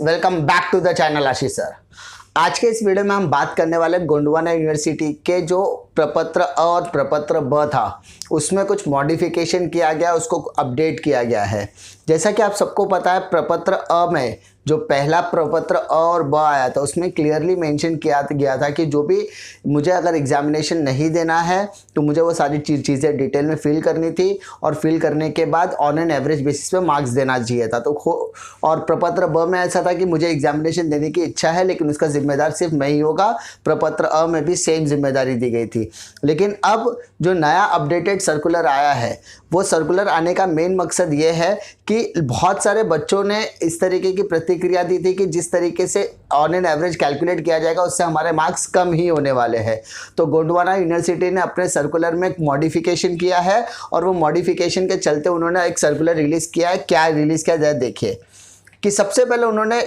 Welcome back to the channel Ashish sir. आज के इस वीडियो में हम बात करने वाले गोंडवाना यूनिवर्सिटी के जो प्रपत्र अ और प्रपत्र ब था उसमें कुछ मॉडिफिकेशन किया गया, उसको अपडेट किया गया है। जैसा कि आप सबको पता है, प्रपत्र अ में जो पहला प्रपत्र अ और ब आया था उसमें क्लियरली मेंशन किया गया था कि जो भी मुझे अगर एग्जामिनेशन नहीं देना है तो मुझे वो सारी चीज़ें डिटेल में फिल करनी थी और फिल करने के बाद ऑन एन एवरेज बेसिस पे मार्क्स देना चाहिए था। तो और प्रपत्र ब में ऐसा था कि मुझे एग्जामिनेशन देने की इच्छा है लेकिन उसका जिम्मेदार सिर्फ मैं ही होगा। प्रपत्र अ में भी सेम जिम्मेदारी दी गई थी। लेकिन अब जो नया अपडेटेड सर्कुलर आया है, वो सर्कुलर आने का मेन मकसद ये है कि बहुत सारे बच्चों ने इस तरीके की प्रतिक्रिया दी थी कि जिस तरीके से ऑन एन एवरेज कैलकुलेट किया जाएगा उससे हमारे मार्क्स कम ही होने वाले हैं। तो गोंडवाना यूनिवर्सिटी ने अपने सर्कुलर में एक मॉडिफिकेशन किया है और वो मॉडिफिकेशन के चलते उन्होंने एक सर्कुलर रिलीज़ किया है। क्या रिलीज़ किया जाए देखिए कि सबसे पहले उन्होंने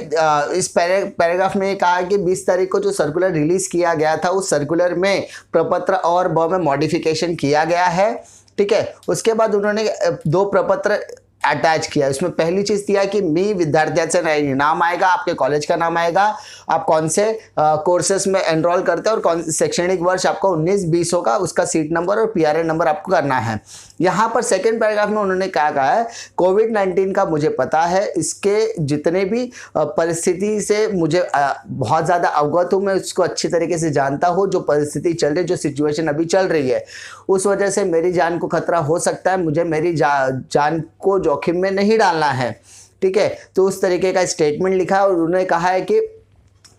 इस पैराग्राफ में कहा कि 20 तारीख को जो सर्कुलर रिलीज़ किया गया था उस सर्कुलर में प्रपत्र और ब में मॉडिफिकेशन किया गया है। ठीक है, उसके बाद उन्होंने दो प्रपत्र अटैच किया। उसमें पहली चीज़ दिया कि मी विद्यार्थ्याचं नाम आएगा, आपके कॉलेज का नाम आएगा, आप कौन से कोर्सेस में एनरोल करते हैं और कौन शैक्षणिक वर्ष आपका 19-20 होगा, उसका सीट नंबर और पीआरएन नंबर आपको करना है। यहाँ पर सेकंड पैराग्राफ में उन्होंने क्या कहा है, कोविड-19 का मुझे पता है, इसके जितने भी परिस्थिति से मुझे बहुत ज़्यादा अवगत हूँ, मैं उसको अच्छी तरीके से जानता हूँ। जो परिस्थिति चल रही है, जो सिचुएशन अभी चल रही है, उस वजह से मेरी जान को खतरा हो सकता है, मुझे मेरी जान को जोखिम में नहीं डालना है। ठीक है, तो उस तरीके का स्टेटमेंट लिखा है और उन्होंने कहा है कि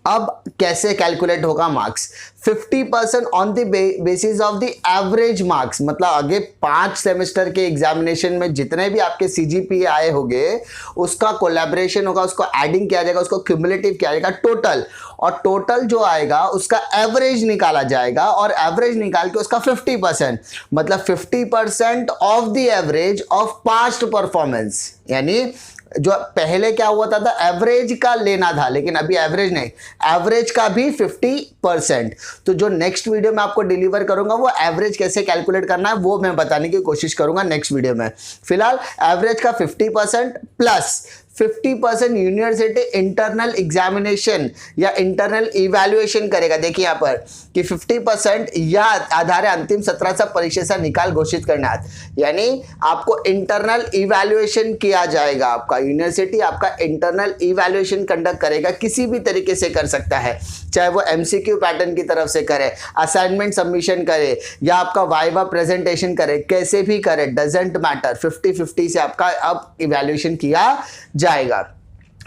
अब कैसे कैलकुलेट होगा marks. 50% on the basis of the average marks, मतलब आगे 5 सेमेस्टर के एग्जामिनेशन में जितने भी आपके सीजीपीए आए होंगे उसका कोलैबोरेशन होगा, उसको एडिंग किया जाएगा, उसको क्यूमुलेटिव किया जाएगा टोटल, और टोटल जो आएगा उसका एवरेज निकाला जाएगा और एवरेज निकाल के उसका 50%, मतलब 50% of the average of past performance. यानी जो पहले क्या हुआ था एवरेज का लेना था, लेकिन अभी एवरेज नहीं, एवरेज का भी 50%। तो जो नेक्स्ट वीडियो में आपको डिलीवर करूंगा वो एवरेज कैसे कैलकुलेट करना है वो मैं बताने की कोशिश करूंगा नेक्स्ट वीडियो में। फिलहाल एवरेज का 50% प्लस 50% यूनिवर्सिटी इंटरनल एग्जामिनेशन या इंटरनल इवैल्यूएशन करेगा। देखिए यहाँ पर कि 50% या आधारे अंतिम सत्राचा परीक्षेचा निकाल घोषित करण्यात, यानी आपको इंटरनल इवैल्यूएशन किया जाएगा। आपका यूनिवर्सिटी आपका इंटरनल इवैल्यूएशन कंडक्ट करेगा, किसी भी तरीके से कर सकता है, चाहे वो एमसीक्यू पैटर्न की तरफ से करे, असाइनमेंट सबमिशन करे या आपका वाइवा प्रेजेंटेशन करे, कैसे भी करे, डजेंट मैटर। 50-50 से आपका अब इवैल्यूएशन किया जाएगा।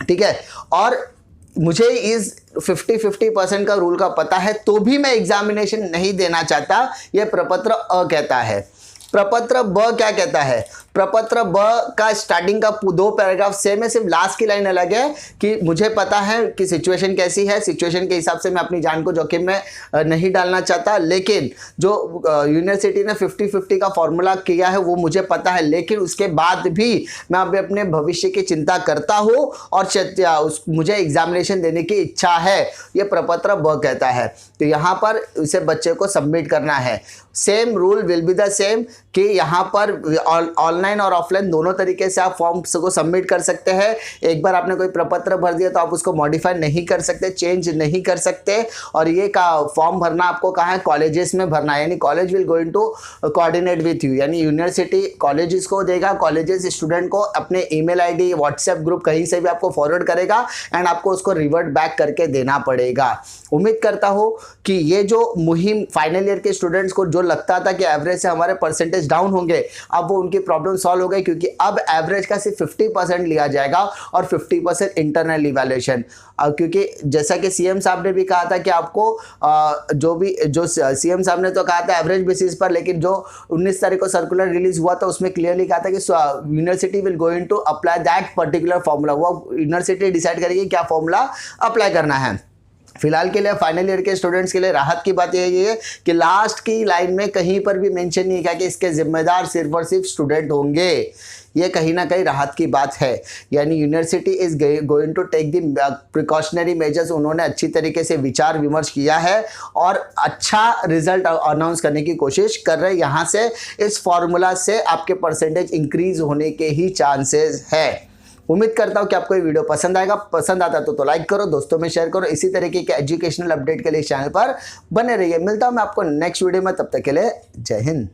ठीक है, और मुझे इस 50-50% का रूल का पता है तो भी मैं एग्जामिनेशन नहीं देना चाहता, यह प्रपत्र अ कहता है। प्रपत्र ब क्या कहता है, प्रपत्र ब का स्टार्टिंग का 2 पैराग्राफ सेम है, सिर्फ लास्ट की लाइन अलग है कि मुझे पता है कि सिचुएशन कैसी है, सिचुएशन के हिसाब से मैं अपनी जान को जोखिम में नहीं डालना चाहता, लेकिन जो यूनिवर्सिटी ने 50-50 का फॉर्मूला किया है वो मुझे पता है, लेकिन उसके बाद भी मैं अभी अपने भविष्य की चिंता करता हूँ और मुझे एग्जामिनेशन देने की इच्छा है, ये प्रपत्र ब कहता है। तो यहाँ पर उसे बच्चे को सबमिट करना है। Same rule will be the same कि यहाँ पर ऑनलाइन और ऑफलाइन दोनों तरीके से आप फॉर्म्स को सबमिट कर सकते हैं। एक बार आपने कोई प्रपत्र भर दिया तो आप उसको मॉडिफाई नहीं कर सकते, चेंज नहीं कर सकते। और ये का फॉर्म भरना आपको कहाँ है, कॉलेजेस में भरना है, यानी college will going to coordinate with you, यानी यूनिवर्सिटी कॉलेजेस को देगा, कॉलेजेस स्टूडेंट को अपने ईमेल आईडी, व्हाट्सएप ग्रुप कहीं से भी आपको फॉरवर्ड करेगा एंड आपको उसको रिवर्ट बैक करके देना पड़ेगा। उम्मीद करता हूँ कि ये जो मुहिम फाइनल ईयर के स्टूडेंट्स को जो लगता था कि एवरेज से हमारे परसेंटेज डाउन होंगे, अब वो उनकी प्रॉब्लम सॉल्व हो गई, क्योंकि अब एवरेज का सिर्फ 50% लिया जाएगा और 50% इंटरनल इवैल्यूएशन। क्योंकि जैसा कि सीएम साहब ने भी कहा था कि आपको जो सीएम साहब ने तो कहा था एवरेज बेसिस पर, लेकिन जो 19 तारीख को सर्कुलर रिलीज हुआ था उसमें क्लियरली कहा था कि university will going to apply that particular formula. वो यूनिवर्सिटी डिसाइड करेगी क्या फॉर्मूला अप्लाई करना है। फिलहाल के लिए फाइनल ईयर के स्टूडेंट्स के लिए राहत की बात यही है कि लास्ट की लाइन में कहीं पर भी मेंशन नहीं किया कि इसके जिम्मेदार सिर्फ और सिर्फ स्टूडेंट होंगे। ये कहीं ना कहीं राहत की बात है, यानी university is going to take the precautionary measures. उन्होंने अच्छी तरीके से विचार विमर्श किया है और अच्छा रिजल्ट अनाउंस करने की कोशिश कर रहे हैं। यहाँ से इस फॉर्मूला से आपके परसेंटेज इंक्रीज होने के ही चांसेस है। उम्मीद करता हूँ कि आपको ये वीडियो पसंद आएगा। पसंद आता तो लाइक करो, दोस्तों में शेयर करो। इसी तरीके के एजुकेशनल अपडेट के लिए इस चैनल पर बने रहिए। मिलता हूँ मैं आपको नेक्स्ट वीडियो में, तब तक के लिए जय हिंद।